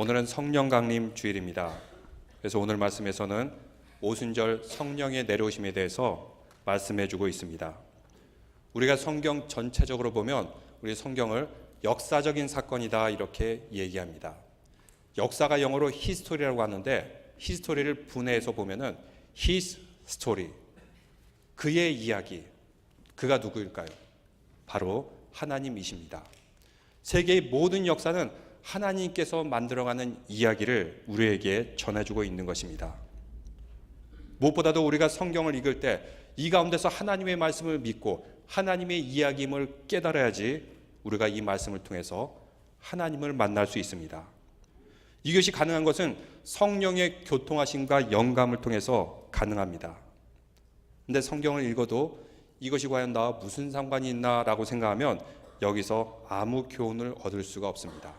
오늘은 성령 강림 주일입니다. 그래서 오늘 말씀에서는 오순절 성령의 내려오심에 대해서 말씀해주고 있습니다. 우리가 성경 전체적으로 보면 우리 성경을 역사적인 사건이다 이렇게 얘기합니다. 역사가 영어로 히스토리라고 하는데 히스토리를 분해해서 보면은 his story, 그의 이야기, 그가 누구일까요? 바로 하나님이십니다. 세계의 모든 역사는 하나님께서 만들어가는 이야기를 우리에게 전해주고 있는 것입니다. 무엇보다도 우리가 성경을 읽을 때 이 가운데서 하나님의 말씀을 믿고 하나님의 이야기임을 깨달아야지 우리가 이 말씀을 통해서 하나님을 만날 수 있습니다. 이것이 가능한 것은 성령의 교통하심과 영감을 통해서 가능합니다. 근데 성경을 읽어도 이것이 과연 나와 무슨 상관이 있나라고 생각하면 여기서 아무 교훈을 얻을 수가 없습니다.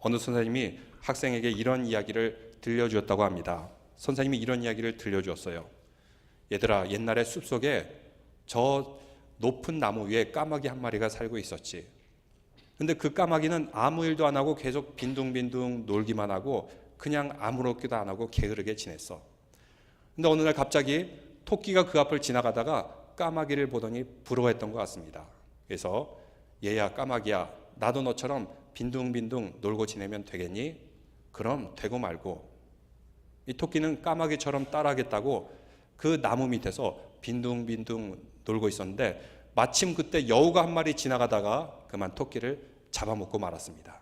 어느 선생님이 학생에게 이런 이야기를 들려주었다고 합니다. 선생님이 이런 이야기를 들려주었어요. 얘들아, 옛날에 숲속에 저 높은 나무 위에 까마귀 한 마리가 살고 있었지. 근데 그 까마귀는 아무 일도 안 하고 계속 빈둥빈둥 놀기만 하고 그냥 아무렇게도 안 하고 게으르게 지냈어. 근데 어느 날 갑자기 토끼가 그 앞을 지나가다가 까마귀를 보더니 부러워했던 것 같습니다. 그래서 얘야 까마귀야, 나도 너처럼 빈둥빈둥 놀고 지내면 되겠니? 그럼 되고 말고. 이 토끼는 까마귀처럼 따라하겠다고 그 나무 밑에서 빈둥빈둥 놀고 있었는데 마침 그때 여우가 한 마리 지나가다가 그만 토끼를 잡아먹고 말았습니다.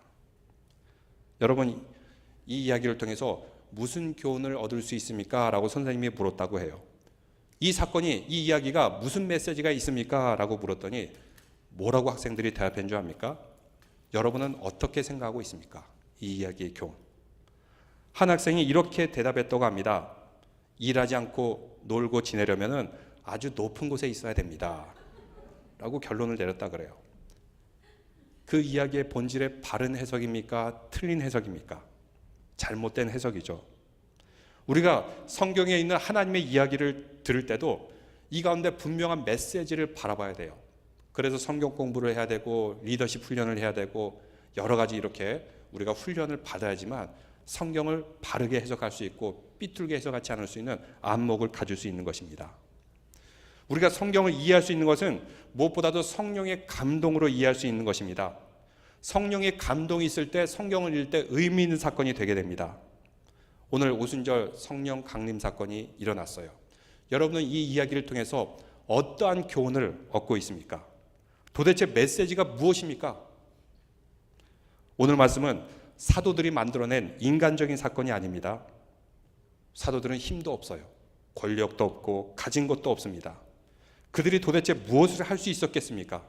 여러분, 이 이야기를 통해서 무슨 교훈을 얻을 수 있습니까? 라고 선생님이 물었다고 해요. 이 사건이, 이 이야기가 무슨 메시지가 있습니까? 라고 물었더니 뭐라고 학생들이 대답한 줄 압니까? 여러분은 어떻게 생각하고 있습니까? 이 이야기의 교훈. 한 학생이 이렇게 대답했다고 합니다. 일하지 않고 놀고 지내려면 아주 높은 곳에 있어야 됩니다. 라고 결론을 내렸다 그래요. 그 이야기의 본질의 바른 해석입니까? 틀린 해석입니까? 잘못된 해석이죠. 우리가 성경에 있는 하나님의 이야기를 들을 때도 이 가운데 분명한 메시지를 바라봐야 돼요. 그래서 성경 공부를 해야 되고 리더십 훈련을 해야 되고 여러 가지 이렇게 우리가 훈련을 받아야지만 성경을 바르게 해석할 수 있고 삐뚤게 해석하지 않을 수 있는 안목을 가질 수 있는 것입니다. 우리가 성경을 이해할 수 있는 것은 무엇보다도 성령의 감동으로 이해할 수 있는 것입니다. 성령의 감동이 있을 때 성경을 읽을 때 의미 있는 사건이 되게 됩니다. 오늘 오순절 성령 강림 사건이 일어났어요. 여러분은 이 이야기를 통해서 어떠한 교훈을 얻고 있습니까? 도대체 메시지가 무엇입니까? 오늘 말씀은 사도들이 만들어낸 인간적인 사건이 아닙니다. 사도들은 힘도 없어요. 권력도 없고 가진 것도 없습니다. 그들이 도대체 무엇을 할 수 있었겠습니까?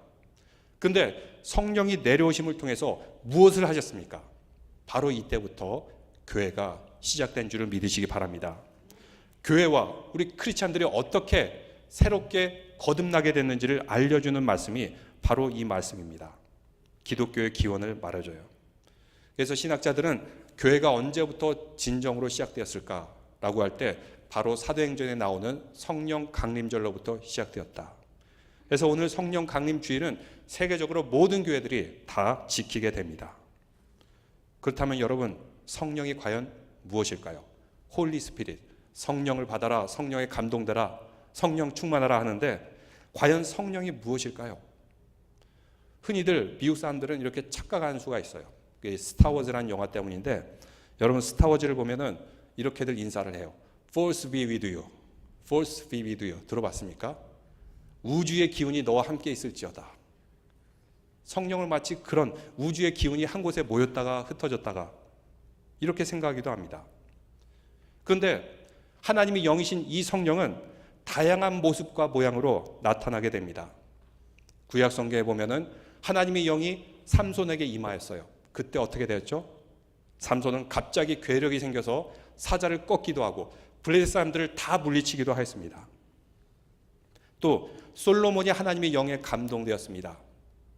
근데 성령이 내려오심을 통해서 무엇을 하셨습니까? 바로 이때부터 교회가 시작된 줄을 믿으시기 바랍니다. 교회와 우리 크리스찬들이 어떻게 새롭게 거듭나게 됐는지를 알려주는 말씀이 바로 이 말씀입니다. 기독교의 기원을 말해줘요. 그래서 신학자들은 교회가 언제부터 진정으로 시작되었을까라고 할 때 바로 사도행전에 나오는 성령 강림절로부터 시작되었다. 그래서 오늘 성령 강림 주일은 세계적으로 모든 교회들이 다 지키게 됩니다. 그렇다면 여러분, 성령이 과연 무엇일까요? 홀리 스피릿, 성령을 받아라, 성령의 감동되라, 성령 충만하라 하는데 과연 성령이 무엇일까요? 흔히들 미국 사람들은 이렇게 착각하는 수가 있어요. 스타워즈라는 영화 때문인데 여러분 스타워즈를 보면은 이렇게들 인사를 해요. Force be with you. Force be with you. 들어봤습니까? 우주의 기운이 너와 함께 있을지어다. 성령을 마치 그런 우주의 기운이 한 곳에 모였다가 흩어졌다가 이렇게 생각하기도 합니다. 그런데 하나님이 영이신 이 성령은 다양한 모습과 모양으로 나타나게 됩니다. 구약 성경에 보면은 하나님의 영이 삼손에게 임하였어요. 그때 어떻게 되었죠? 삼손은 갑자기 괴력이 생겨서 사자를 꺾기도 하고 블레셋 사람들을 다 물리치기도 하였습니다. 또 솔로몬이 하나님의 영에 감동되었습니다.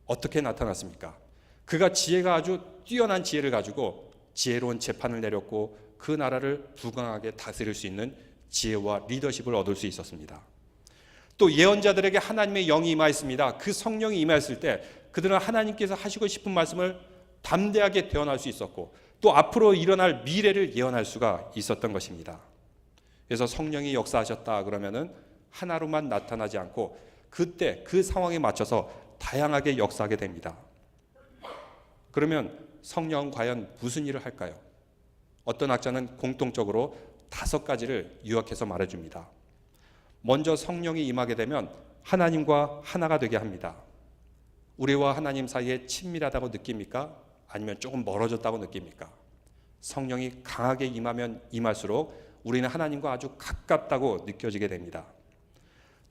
어떻게 나타났습니까? 그가 지혜가 아주 뛰어난 지혜를 가지고 지혜로운 재판을 내렸고 그 나라를 부강하게 다스릴 수 있는 지혜와 리더십을 얻을 수 있었습니다. 또 예언자들에게 하나님의 영이 임하였습니다. 그 성령이 임하였을 때 그들은 하나님께서 하시고 싶은 말씀을 담대하게 대언할 수 있었고 또 앞으로 일어날 미래를 예언할 수가 있었던 것입니다. 그래서 성령이 역사하셨다 그러면은 하나로만 나타나지 않고 그때 그 상황에 맞춰서 다양하게 역사하게 됩니다. 그러면 성령은 과연 무슨 일을 할까요? 어떤 학자는 공통적으로 5가지를 요약해서 말해줍니다. 먼저 성령이 임하게 되면 하나님과 하나가 되게 합니다. 우리와 하나님 사이에 친밀하다고 느낍니까? 아니면 조금 멀어졌다고 느낍니까? 성령이 강하게 임하면 임할수록 우리는 하나님과 아주 가깝다고 느껴지게 됩니다.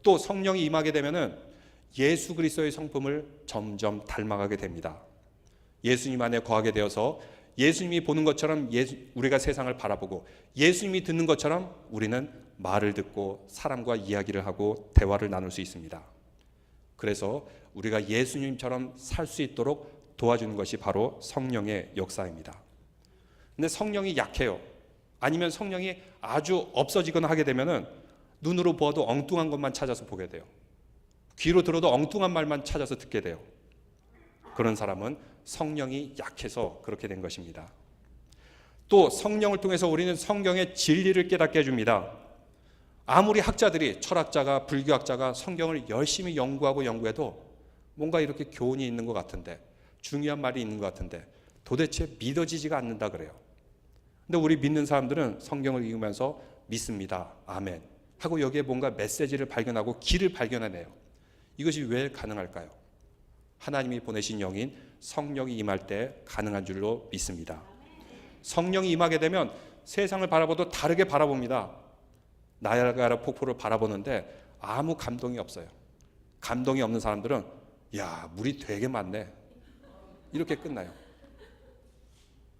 또 성령이 임하게 되면은 예수 그리스도의 성품을 점점 닮아가게 됩니다. 예수님 안에 거하게 되어서 예수님이 보는 것처럼 우리가 세상을 바라보고 예수님이 듣는 것처럼 우리는 말을 듣고 사람과 이야기를 하고 대화를 나눌 수 있습니다. 그래서 우리가 예수님처럼 살 수 있도록 도와주는 것이 바로 성령의 역사입니다. 근데 성령이 약해요. 아니면 성령이 아주 없어지거나 하게 되면은 눈으로 보아도 엉뚱한 것만 찾아서 보게 돼요. 귀로 들어도 엉뚱한 말만 찾아서 듣게 돼요. 그런 사람은 성령이 약해서 그렇게 된 것입니다. 또 성령을 통해서 우리는 성경의 진리를 깨닫게 해줍니다. 아무리 학자들이 철학자가 불교학자가 성경을 열심히 연구해도 뭔가 이렇게 교훈이 있는 것 같은데 중요한 말이 있는 것 같은데 도대체 믿어지지가 않는다 그래요. 근데 우리 믿는 사람들은 성경을 읽으면서 믿습니다. 아멘 하고 여기에 뭔가 메시지를 발견하고 길을 발견해내요. 이것이 왜 가능할까요? 하나님이 보내신 영인 성령이 임할 때 가능한 줄로 믿습니다. 성령이 임하게 되면 세상을 바라봐도 다르게 바라봅니다. 나야가라 폭포를 바라보는데 아무 감동이 없어요. 감동이 없는 사람들은 야, 물이 되게 많네 이렇게 끝나요.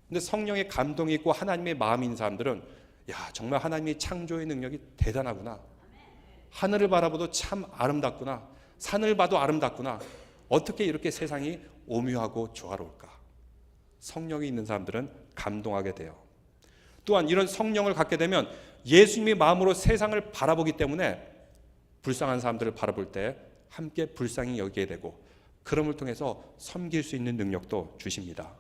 근데 성령의 감동이 있고 하나님의 마음이 있는 사람들은 야, 정말 하나님의 창조의 능력이 대단하구나. 하늘을 바라봐도 참 아름답구나. 산을 봐도 아름답구나. 어떻게 이렇게 세상이 오묘하고 조화로울까? 성령이 있는 사람들은 감동하게 돼요. 또한 이런 성령을 갖게 되면 예수님의 마음으로 세상을 바라보기 때문에 불쌍한 사람들을 바라볼 때 함께 불쌍히 여기게 되고 그럼을 통해서 섬길 수 있는 능력도 주십니다.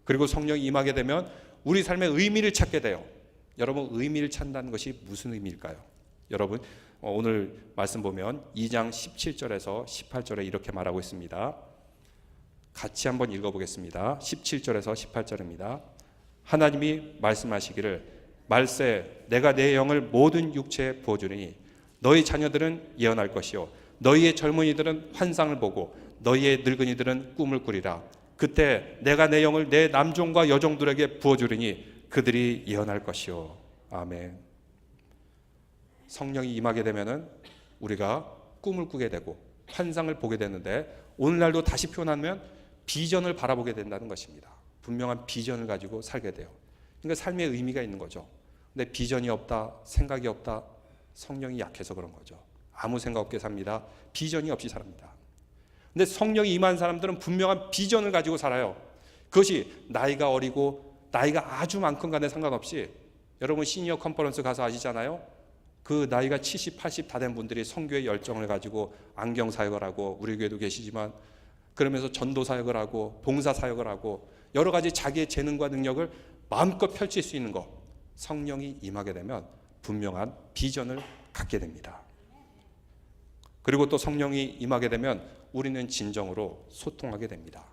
그리고 성령이 임하게 되면 우리 삶의 의미를 찾게 돼요. 여러분, 의미를 찾는다는 것이 무슨 의미일까요? 여러분, 오늘 말씀 보면 2장 17절에서 18절에 이렇게 말하고 있습니다. 같이 한번 읽어보겠습니다. 17절에서 18절입니다. 하나님이 말씀하시기를 말세 내가 내 영을 모든 육체에 부어주리니 너희 자녀들은 예언할 것이요 너희의 젊은이들은 환상을 보고 너희의 늙은이들은 꿈을 꾸리라. 그때 내가 내 영을 내 남종과 여종들에게 부어주리니 그들이 예언할 것이요. 아멘. 성령이 임하게 되면은 우리가 꿈을 꾸게 되고 환상을 보게 되는데 오늘날도 다시 표현하면 비전을 바라보게 된다는 것입니다. 분명한 비전을 가지고 살게 돼요. 그러니까 삶의 의미가 있는 거죠. 근데 비전이 없다, 생각이 없다, 성령이 약해서 그런 거죠. 아무 생각 없게 삽니다. 비전이 없이 삽니다. 근데 성령이 임한 사람들은 분명한 비전을 가지고 살아요. 그것이 나이가 어리고 나이가 아주 많건 간에 상관없이 여러분 시니어 컨퍼런스 가서 아시잖아요. 그 나이가 70, 80 다 된 분들이 선교의 열정을 가지고 안경 사역을 하고 우리 교회도 계시지만 그러면서 전도 사역을 하고 봉사 사역을 하고 여러 가지 자기의 재능과 능력을 마음껏 펼칠 수 있는 것, 성령이 임하게 되면 분명한 비전을 갖게 됩니다. 그리고 또 성령이 임하게 되면 우리는 진정으로 소통하게 됩니다.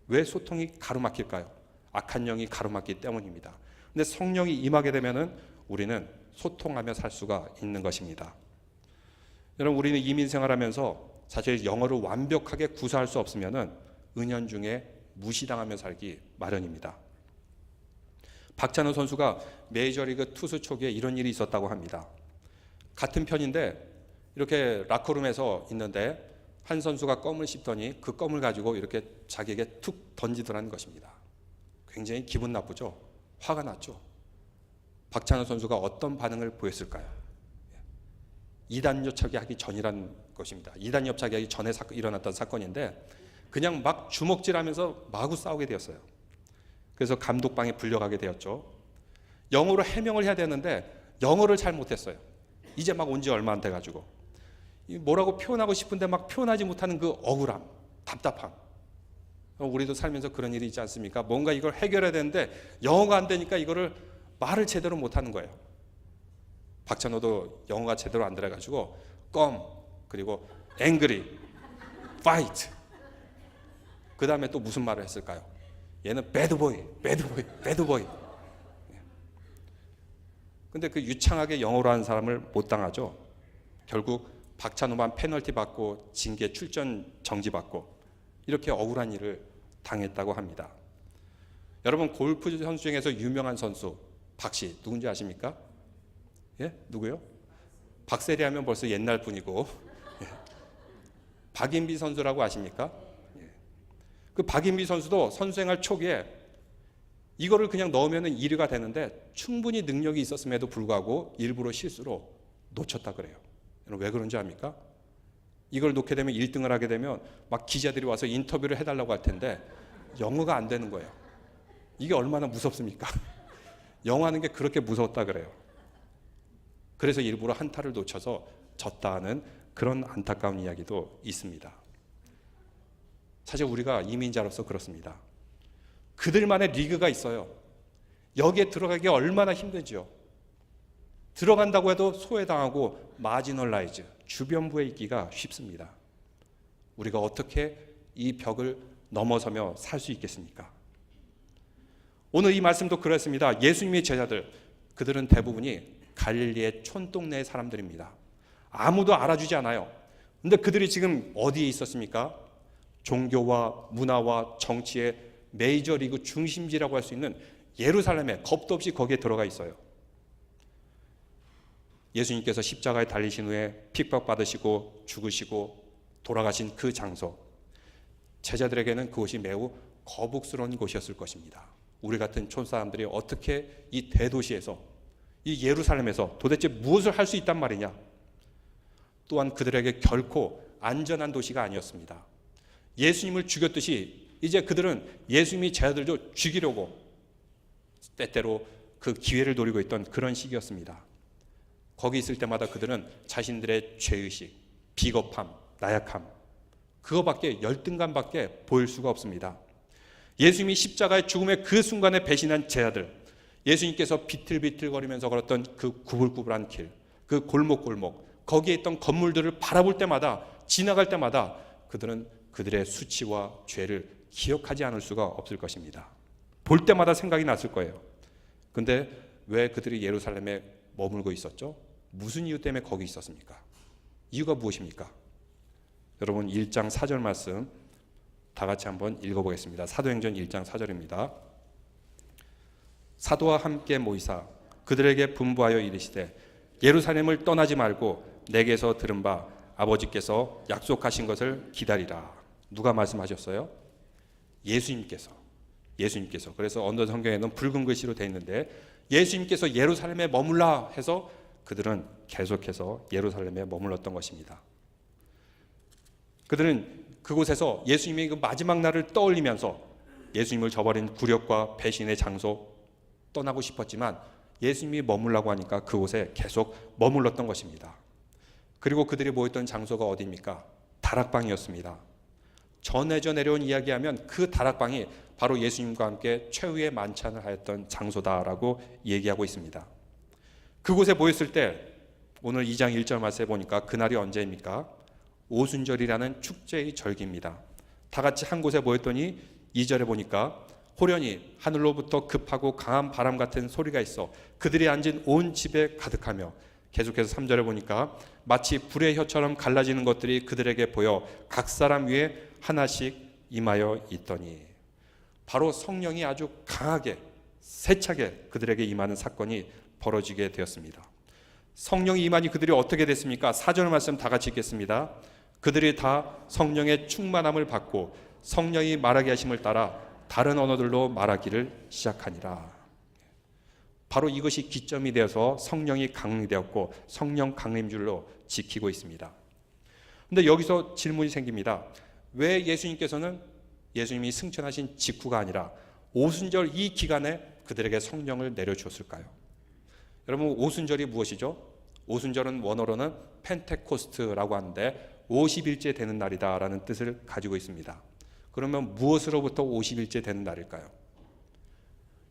왜 소통이 가로막힐까요? 악한 영이 가로막기 때문입니다. 근데 성령이 임하게 되면은 우리는 소통하며 살 수가 있는 것입니다. 여러분, 우리는 이민 생활하면서 사실 영어를 완벽하게 구사할 수 없으면은 은연중에 무시당하며 살기 마련입니다. 박찬호 선수가 메이저리그 투수 초기에 이런 일이 있었다고 합니다. 같은 편인데 이렇게 라커룸에서 있는데 한 선수가 껌을 씹더니 그 껌을 가지고 이렇게 자기에게 툭 던지더라는 것입니다. 굉장히 기분 나쁘죠? 화가 났죠? 박찬호 선수가 어떤 반응을 보였을까요? 이단 협착이 하기 전이라는 것입니다. 이단 협착이 하기 전에 일어났던 사건인데 그냥 막 주먹질하면서 마구 싸우게 되었어요. 그래서 감독방에 불려가게 되었죠. 영어로 해명을 해야 되는데 영어를 잘 못했어요. 이제 막 온 지 얼마 안 돼가지고 뭐라고 표현하고 싶은데 막 표현하지 못하는 그 억울함, 답답함. 우리도 살면서 그런 일이 있지 않습니까? 뭔가 이걸 해결해야 되는데 영어가 안 되니까 이거를 말을 제대로 못하는 거예요. 박찬호도 영어가 제대로 안 들어가지고 껌, 그리고 angry, fight, 그 다음에 또 무슨 말을 했을까요? 얘는 bad boy, bad boy, bad boy. 근데 그 유창하게 영어로 하는 사람을 못 당하죠. 결국 박찬호만 페널티 받고 징계 출전 정지받고 이렇게 억울한 일을 당했다고 합니다. 여러분, 골프 선수 중에서 유명한 선수 박씨 누군지 아십니까? 예? 누구요? 박세리 하면 벌써 옛날 분이고 예. 박인비 선수라고 아십니까? 예. 그 박인비 선수도 선수생활 초기에 이거를 그냥 넣으면 1위가 되는데 충분히 능력이 있었음에도 불구하고 일부러 실수로 놓쳤다 그래요. 왜 그런지 압니까? 이걸 놓게 되면 1등을 하게 되면 막 기자들이 와서 인터뷰를 해달라고 할 텐데 영어가 안 되는 거예요. 이게 얼마나 무섭습니까? 영어 하는 게 그렇게 무서웠다 그래요. 그래서 일부러 한타를 놓쳐서 졌다 하는 그런 안타까운 이야기도 있습니다. 사실 우리가 이민자로서 그렇습니다. 그들만의 리그가 있어요. 여기에 들어가기 얼마나 힘들죠. 들어간다고 해도 소외당하고 마지널라이즈, 주변부에 있기가 쉽습니다. 우리가 어떻게 이 벽을 넘어서며 살 수 있겠습니까? 오늘 이 말씀도 그렇습니다. 예수님의 제자들, 그들은 대부분이 갈릴리의 촌동네의 사람들입니다. 아무도 알아주지 않아요. 근데 그들이 지금 어디에 있었습니까? 종교와 문화와 정치의 메이저리그 중심지라고 할 수 있는 예루살렘에 겁도 없이 거기에 들어가 있어요. 예수님께서 십자가에 달리신 후에 핍박받으시고 죽으시고 돌아가신 그 장소, 제자들에게는 그곳이 매우 거북스러운 곳이었을 것입니다. 우리 같은 촌사람들이 어떻게 이 대도시에서, 이 예루살렘에서 도대체 무엇을 할 수 있단 말이냐? 또한 그들에게 결코 안전한 도시가 아니었습니다. 예수님을 죽였듯이 이제 그들은 예수님이 제자들도 죽이려고 때때로 그 기회를 노리고 있던 그런 시기였습니다. 거기 있을 때마다 그들은 자신들의 죄의식, 비겁함, 나약함, 그거밖에, 열등감밖에 보일 수가 없습니다. 예수님이 십자가의 죽음의 그 순간에 배신한 제자들, 예수님께서 비틀비틀거리면서 걸었던 그 구불구불한 길, 그 골목골목, 거기에 있던 건물들을 바라볼 때마다, 지나갈 때마다 그들은 그들의 수치와 죄를 기억하지 않을 수가 없을 것입니다. 볼 때마다 생각이 났을 거예요. 근데 왜 그들이 예루살렘에 머물고 있었죠? 무슨 이유 때문에 거기 있었습니까? 이유가 무엇입니까? 여러분, 1장 4절 말씀 다 같이 한번 읽어보겠습니다. 사도행전 1장 4절입니다. 사도와 함께 모이사 그들에게 분부하여 이르시되 예루살렘을 떠나지 말고 내게서 들은 바 아버지께서 약속하신 것을 기다리라. 누가 말씀하셨어요? 예수님께서. 그래서 언더 성경에는 붉은 글씨로 되어 있는데 예수님께서 예루살렘에 머물라 해서 그들은 계속해서 예루살렘에 머물렀던 것입니다. 그들은 그곳에서 예수님의 그 마지막 날을 떠올리면서 예수님을 저버린 굴욕과 배신의 장소 떠나고 싶었지만 예수님이 머물라고 하니까 그곳에 계속 머물렀던 것입니다. 그리고 그들이 모였던 장소가 어디입니까? 다락방이었습니다. 전해져 내려온 이야기하면 그 다락방이 바로 예수님과 함께 최후의 만찬을 하였던 장소다라고 얘기하고 있습니다. 그곳에 모였을 때 오늘 2장 1절 말씀에 보니까 그날이 언제입니까? 오순절이라는 축제의 절기입니다. 다 같이 한 곳에 모였더니 2절에 보니까 호련히 하늘로부터 급하고 강한 바람 같은 소리가 있어 그들이 앉은 온 집에 가득하며, 계속해서 3절에 보니까 마치 불의 혀처럼 갈라지는 것들이 그들에게 보여 각 사람 위에 하나씩 임하여 있더니, 바로 성령이 아주 강하게 세차게 그들에게 임하는 사건이 벌어지게 되었습니다. 성령이 임하니 그들이 어떻게 됐습니까? 4절 말씀 다 같이 읽겠습니다. 그들이 다 성령의 충만함을 받고 성령이 말하게 하심을 따라 다른 언어들로 말하기를 시작하니라. 바로 이것이 기점이 되어서 성령이 강림되었고 성령 강림줄로 지키고 있습니다. 그런데 여기서 질문이 생깁니다. 왜 예수님께서는 예수님이 승천하신 직후가 아니라 오순절 이 기간에 그들에게 성령을 내려주었을까요? 여러분, 오순절이 무엇이죠? 오순절은 원어로는 펜테코스트라고 하는데 50일째 되는 날이다라는 뜻을 가지고 있습니다. 그러면 무엇으로부터 50일째 되는 날일까요?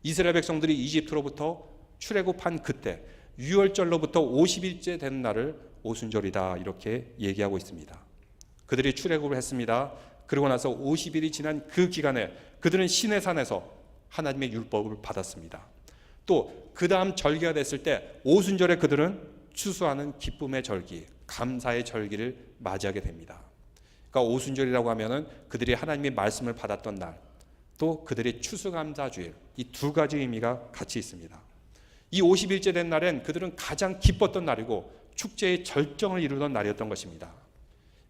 이스라엘 백성들이 이집트로부터 출애굽한 그때 유월절로부터 50일째 되는 날을 오순절이다 이렇게 얘기하고 있습니다. 그들이 출애굽을 했습니다. 그러고 나서 50일이 지난 그 기간에 그들은 시내산에서 하나님의 율법을 받았습니다. 또 그 다음 절기가 됐을 때 오순절에 그들은 추수하는 기쁨의 절기, 감사의 절기를 맞이하게 됩니다. 그러니까 오순절이라고 하면은 그들이 하나님의 말씀을 받았던 날, 또 그들의 추수감사주일, 이 두 가지 의미가 같이 있습니다. 이 50일째 된 날엔 그들은 가장 기뻤던 날이고 축제의 절정을 이루던 날이었던 것입니다.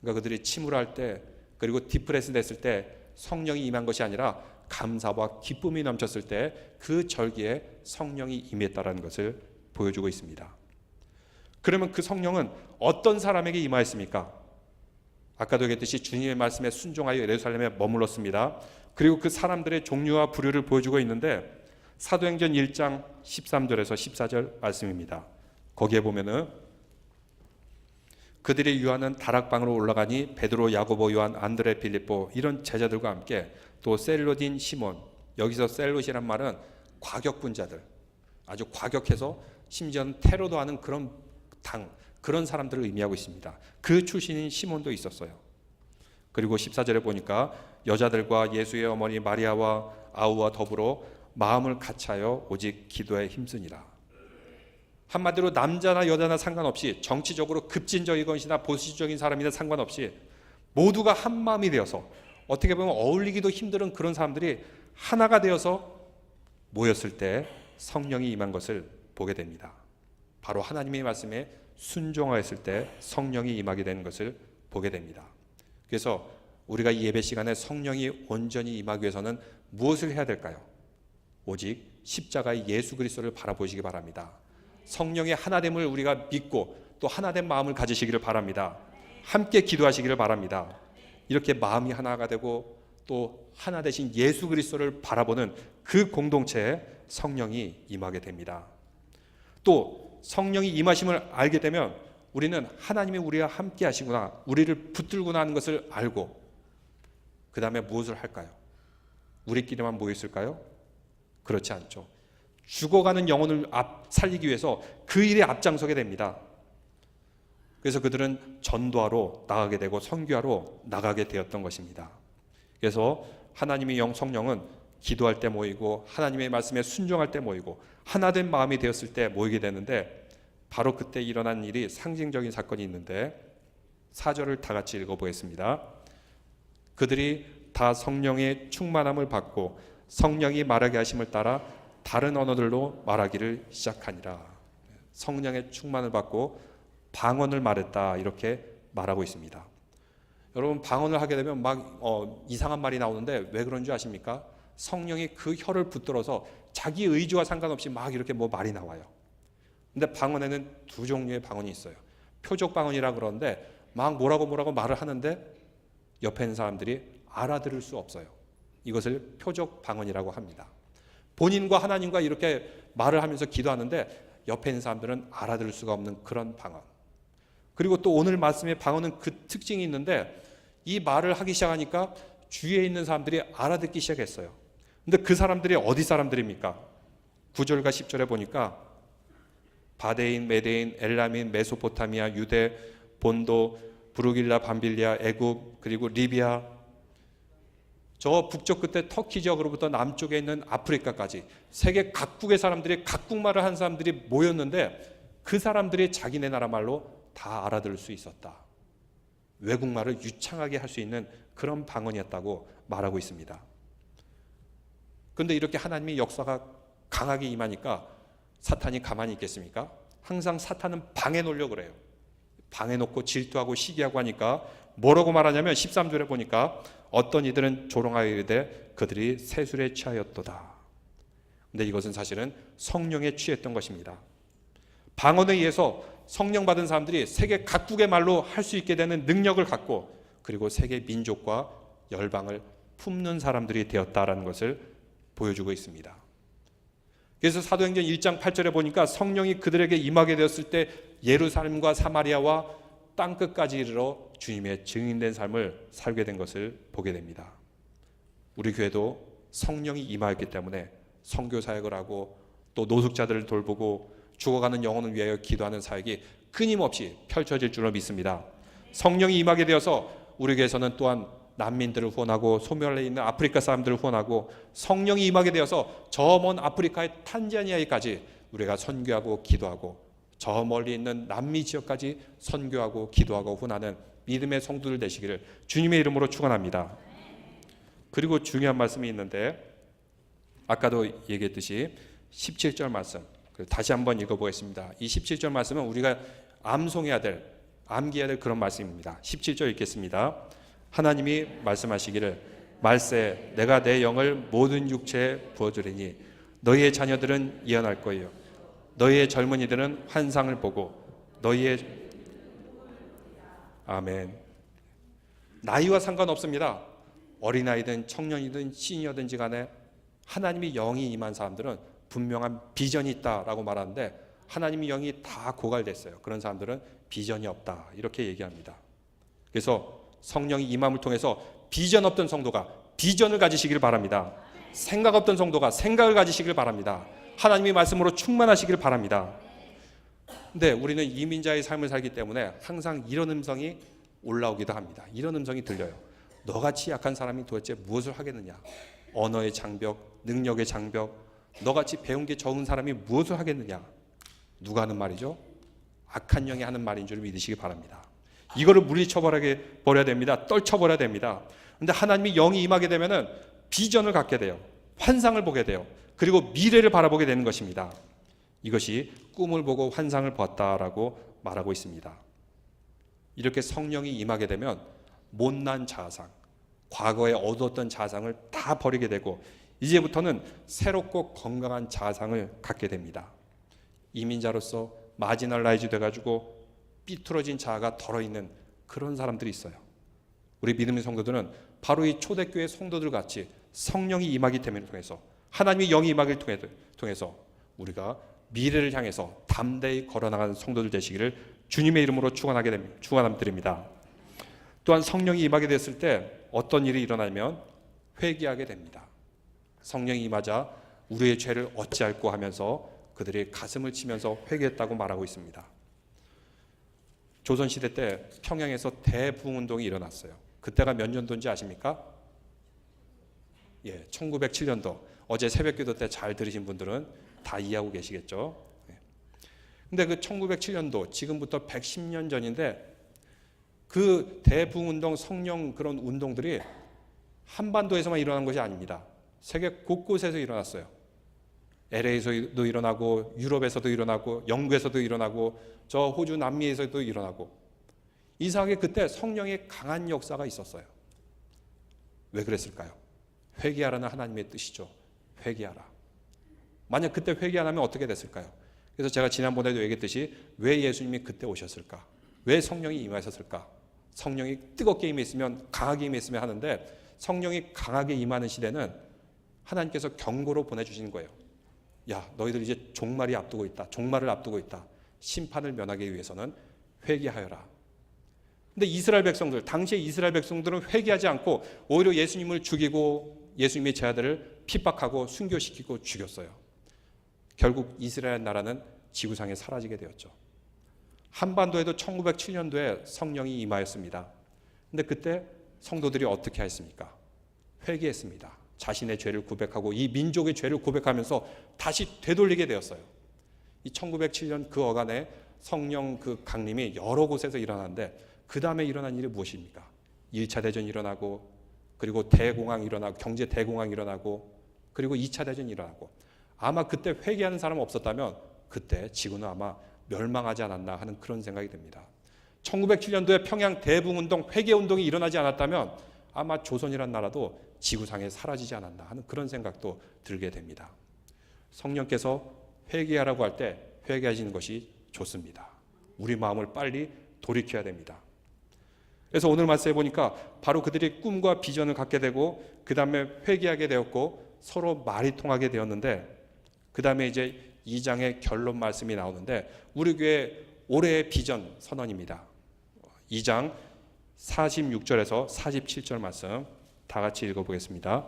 그러니까 그들이 침울할 때, 그리고 디프레스 됐을 때 성령이 임한 것이 아니라 감사와 기쁨이 넘쳤을 때 그 절기에 성령이 임했다라는 것을 보여주고 있습니다. 그러면 그 성령은 어떤 사람에게 임하였습니까? 아까도 얘기했듯이 주님의 말씀에 순종하여 예루살렘에 머물렀습니다. 그리고 그 사람들의 종류와 부류를 보여주고 있는데 사도행전 1장 13절에서 14절 말씀입니다. 거기에 보면은 그들이 유하는 다락방으로 올라가니 베드로, 야고보, 요한, 안드레, 빌립보 이런 제자들과 함께 또 셀롯인 시몬, 여기서 셀롯이란 말은 과격분자들, 아주 과격해서 심지어는 테러도 하는 그런 그런 사람들을 의미하고 있습니다. 그 출신인 시몬도 있었어요. 그리고 14절에 보니까 여자들과 예수의 어머니 마리아와 아우와 더불어 마음을 같이하여 오직 기도에 힘쓰니라. 한마디로 남자나 여자나 상관없이 정치적으로 급진적인 것이나 보수적인 사람이나 상관없이 모두가 한 마음이 되어서 어떻게 보면 어울리기도 힘든 그런 사람들이 하나가 되어서 모였을 때 성령이 임한 것을 보게 됩니다. 바로 하나님의 말씀에 순종하였을 때 성령이 임하게 되는 것을 보게 됩니다. 그래서 우리가 이 예배 시간에 성령이 온전히 임하기 위해서는 무엇을 해야 될까요? 오직 십자가의 예수 그리스도를 바라보시기 바랍니다. 성령의 하나됨을 우리가 믿고 또 하나된 마음을 가지시기를 바랍니다. 함께 기도하시기를 바랍니다. 이렇게 마음이 하나가 되고 또 하나 되신 예수 그리스도를 바라보는 그 공동체에 성령이 임하게 됩니다. 또 성령이 임하심을 알게 되면 우리는 하나님이 우리와 함께 하시구나, 우리를 붙들구나 하는 것을 알고 그 다음에 무엇을 할까요? 우리끼리만 모였을까요? 그렇지 않죠. 죽어가는 영혼을 살리기 위해서 그 일에 앞장서게 됩니다. 그래서 그들은 전도하러 나가게 되고 선교하러 나가게 되었던 것입니다. 그래서 하나님의 영 성령은 기도할 때 모이고 하나님의 말씀에 순종할 때 모이고 하나된 마음이 되었을 때 모이게 되는데 바로 그때 일어난 일이 상징적인 사건이 있는데 4절을 다 같이 읽어보겠습니다. 그들이 다 성령의 충만함을 받고 성령이 말하게 하심을 따라 다른 언어들로 말하기를 시작하니라. 성령의 충만을 받고 방언을 말했다 이렇게 말하고 있습니다. 여러분 방언을 하게 되면 막 이상한 말이 나오는데 왜 그런 줄 아십니까? 성령이 그 혀를 붙들어서 자기 의지와 상관없이 막 이렇게 말이 나와요. 근데 방언에는 두 종류의 방언이 있어요. 표적 방언이라 그러는데 막 뭐라고 말을 하는데 옆에 있는 사람들이 알아들을 수 없어요. 이것을 표적 방언이라고 합니다. 본인과 하나님과 이렇게 말을 하면서 기도하는데 옆에 있는 사람들은 알아들을 수가 없는 그런 방언. 그리고 또 오늘 말씀의 방언은 그 특징이 있는데 이 말을 하기 시작하니까 주위에 있는 사람들이 알아듣기 시작했어요. 근데 그 사람들이 어디 사람들입니까? 9절과 10절에 보니까 바데인, 메데인, 엘라민, 메소포타미아, 유대, 본도, 브루길라, 밤빌리아, 애굽, 그리고 리비아, 저 북쪽 끝에 터키 지역으로부터 남쪽에 있는 아프리카까지 세계 각국의 사람들이 각국말을 하는 사람들이 모였는데 그 사람들이 자기네 나라 말로 다 알아들을 수 있었다. 외국말을 유창하게 할 수 있는 그런 방언이었다고 말하고 있습니다. 그런데 이렇게 하나님의 역사가 강하게 임하니까 사탄이 가만히 있겠습니까? 항상 사탄은 방해 놓으려고 그래요. 방해 놓고 질투하고 시기하고 하니까 뭐라고 말하냐면 13절에 보니까 어떤 이들은 조롱하여 이르되 그들이 세술에 취하였도다. 근데 이것은 사실은 성령에 취했던 것입니다. 방언에 의해서 성령 받은 사람들이 세계 각국의 말로 할 수 있게 되는 능력을 갖고 그리고 세계 민족과 열방을 품는 사람들이 되었다라는 것을 보여주고 있습니다. 그래서 사도행전 1장 8절에 보니까 성령이 그들에게 임하게 되었을 때 예루살렘과 사마리아와 땅끝까지 이르러 주님의 증인된 삶을 살게 된 것을 보게 됩니다. 우리 교회도 성령이 임하였기 때문에 선교 사역을 하고 또 노숙자들을 돌보고 죽어가는 영혼을 위하여 기도하는 사역이 끊임없이 펼쳐질 줄로 믿습니다. 성령이 임하게 되어서 우리 교회에서는 또한 난민들을 후원하고 소멸해 있는 아프리카 사람들을 후원하고 성령이 임하게 되어서 저 먼 아프리카의 탄자니아에까지 우리가 선교하고 기도하고 저 멀리 있는 남미 지역까지 선교하고 기도하고 후원하는 믿음의 성도들 되시기를 주님의 이름으로 축원합니다. 그리고 중요한 말씀이 있는데 아까도 얘기했듯이 17절 말씀 다시 한번 읽어보겠습니다. 이 17절 말씀은 우리가 암송해야 될, 암기해야 될 그런 말씀입니다. 17절 읽겠습니다. 하나님이 말씀하시기를 말세 내가 내 영을 모든 육체에 부어주리니 너희의 자녀들은 예언할 거예요. 너희의 젊은이들은 환상을 보고 너희의 아멘. 나이와 상관없습니다. 어린아이든 청년이든 시니어든지 간에 하나님이 영이 임한 사람들은 분명한 비전이 있다라고 말하는데 하나님의 영이 다 고갈됐어요. 그런 사람들은 비전이 없다 이렇게 얘기합니다. 그래서 성령이 임함을 통해서 비전 없던 성도가 비전을 가지시길 바랍니다. 생각 없던 성도가 생각을 가지시길 바랍니다. 하나님의 말씀으로 충만하시길 바랍니다. 근데 우리는 이민자의 삶을 살기 때문에 항상 이런 음성이 올라오기도 합니다. 이런 음성이 들려요. 너같이 약한 사람이 도대체 무엇을 하겠느냐? 언어의 장벽, 능력의 장벽, 너같이 배운 게 적은 사람이 무엇을 하겠느냐? 누가 하는 말이죠? 악한 영이 하는 말인 줄 믿으시기 바랍니다. 이거를 물리쳐버려야 됩니다. 떨쳐버려야 됩니다. 그런데 하나님이 영이 임하게 되면은 비전을 갖게 돼요. 환상을 보게 돼요. 그리고 미래를 바라보게 되는 것입니다. 이것이 꿈을 보고 환상을 보았다라고 말하고 있습니다. 이렇게 성령이 임하게 되면 못난 자아상, 과거에 얻었던 자아상을 다 버리게 되고 이제부터는 새롭고 건강한 자아상을 갖게 됩니다. 이민자로서 마지널라이즈 돼가지고 삐뚤어진 자아가 덜어있는 그런 사람들이 있어요. 우리 믿음의 성도들은 바로 이 초대교회 성도들 같이 성령이 임하기 때문에 통해서 하나님의 영이 임하기를 통해서 우리가 미래를 향해서 담대히 걸어나가는 성도들 되시기를 주님의 이름으로 축원드립니다. 또한 성령이 임하게 됐을 때 어떤 일이 일어나면 회개하게 됩니다. 성령이 임하자 우리의 죄를 어찌할꼬 하면서 그들이 가슴을 치면서 회개했다고 말하고 있습니다. 조선시대 때 평양에서 대부흥운동이 일어났어요. 그때가 몇 년도인지 아십니까? 1907년도. 어제 새벽기도 때 잘 들으신 분들은 다 이해하고 계시겠죠. 근데 그 1907년도 지금부터 110년 전인데 그 대부흥운동 성령 그런 운동들이 한반도에서만 일어난 것이 아닙니다. 세계 곳곳에서 일어났어요. LA에서도 일어나고 유럽에서도 일어나고 영국에서도 일어나고 저 호주 남미에서도 일어나고 이상하게 그때 성령의 강한 역사가 있었어요. 왜 그랬을까요? 회개하라는 하나님의 뜻이죠. 회개하라. 만약 그때 회개 안 하면 어떻게 됐을까요? 그래서 제가 지난번에도 얘기했듯이 왜 예수님이 그때 오셨을까? 왜 성령이 임하셨을까? 성령이 뜨겁게 임했으면 강하게 임했으면 하는데 성령이 강하게 임하는 시대는 하나님께서 경고로 보내주시는 거예요. 야, 너희들 이제 종말이 앞두고 있다. 종말을 앞두고 있다. 심판을 면하기 위해서는 회개하여라. 근데 이스라엘 백성들, 당시에 이스라엘 백성들은 회개하지 않고 오히려 예수님을 죽이고 예수님의 제자들을 핍박하고 순교시키고 죽였어요. 결국 이스라엘 나라는 지구상에 사라지게 되었죠. 한반도에도 1907년도에 성령이 임하였습니다. 근데 그때 성도들이 어떻게 했습니까? 회개했습니다. 자신의 죄를 고백하고 이 민족의 죄를 고백하면서 다시 되돌리게 되었어요. 이 1907년 그 어간에 성령 그 강림이 여러 곳에서 일어났는데 그 다음에 일어난 일이 무엇입니까? 1차 대전이 일어나고 그리고 대공황이 일어나고 경제 대공황이 일어나고 그리고 2차 대전이 일어나고 아마 그때 회개하는 사람 없었다면 그때 지구는 아마 멸망하지 않았나 하는 그런 생각이 듭니다. 1907년도에 평양 대붕운동 회개운동이 일어나지 않았다면 아마 조선이란 나라도 지구상에 사라지지 않았나 하는 그런 생각도 들게 됩니다. 성령께서 회개하라고 할 때 회개하시는 것이 좋습니다. 우리 마음을 빨리 돌이켜야 됩니다. 그래서 오늘 말씀해 보니까 바로 그들이 꿈과 비전을 갖게 되고 그 다음에 회개하게 되었고 서로 말이 통하게 되었는데 그 다음에 이제 2장의 결론 말씀이 나오는데 우리 교회 올해의 비전 선언입니다. 2장 46절에서 47절 말씀 다 같이 읽어보겠습니다.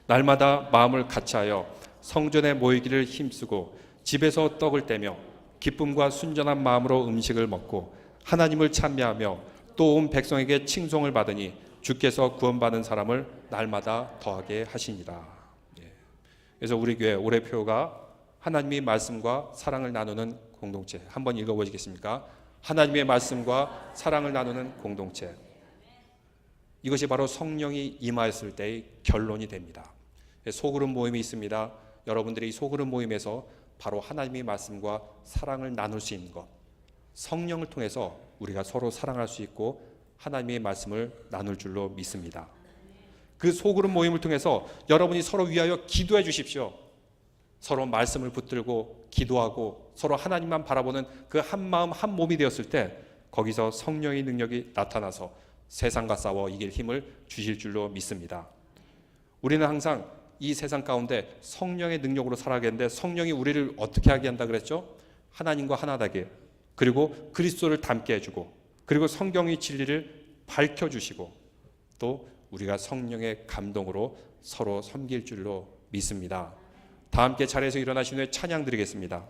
날마다 마음을 같이하여 성전에 모이기를 힘쓰고 집에서 떡을 떼며 기쁨과 순전한 마음으로 음식을 먹고 하나님을 찬미하며 또 온 백성에게 칭송을 받으니 주께서 구원받은 사람을 날마다 더하게 하시니라. 그래서 우리 교회 올해 표가 하나님의 말씀과 사랑을 나누는 공동체. 한번 읽어보시겠습니까? 하나님의 말씀과 사랑을 나누는 공동체. 이것이 바로 성령이 임하였을 때의 결론이 됩니다. 소그룹 모임이 있습니다. 여러분들이 이 소그룹 모임에서 바로 하나님의 말씀과 사랑을 나눌 수 있는 것, 성령을 통해서 우리가 서로 사랑할 수 있고 하나님의 말씀을 나눌 줄로 믿습니다. 그 소그룹 모임을 통해서 여러분이 서로 위하여 기도해 주십시오. 서로 말씀을 붙들고 기도하고 서로 하나님만 바라보는 그 한 마음 한 몸이 되었을 때 거기서 성령의 능력이 나타나서 세상과 싸워 이길 힘을 주실 줄로 믿습니다. 우리는 항상 이 세상 가운데 성령의 능력으로 살아가겠는데 성령이 우리를 어떻게 하게 한다 그랬죠? 하나님과 하나 되게, 그리고 그리스도를 닮게 해주고, 그리고 성경의 진리를 밝혀주시고, 또 우리가 성령의 감동으로 서로 섬길 줄로 믿습니다. 다 함께 자리에서 일어나신 후에 찬양 드리겠습니다.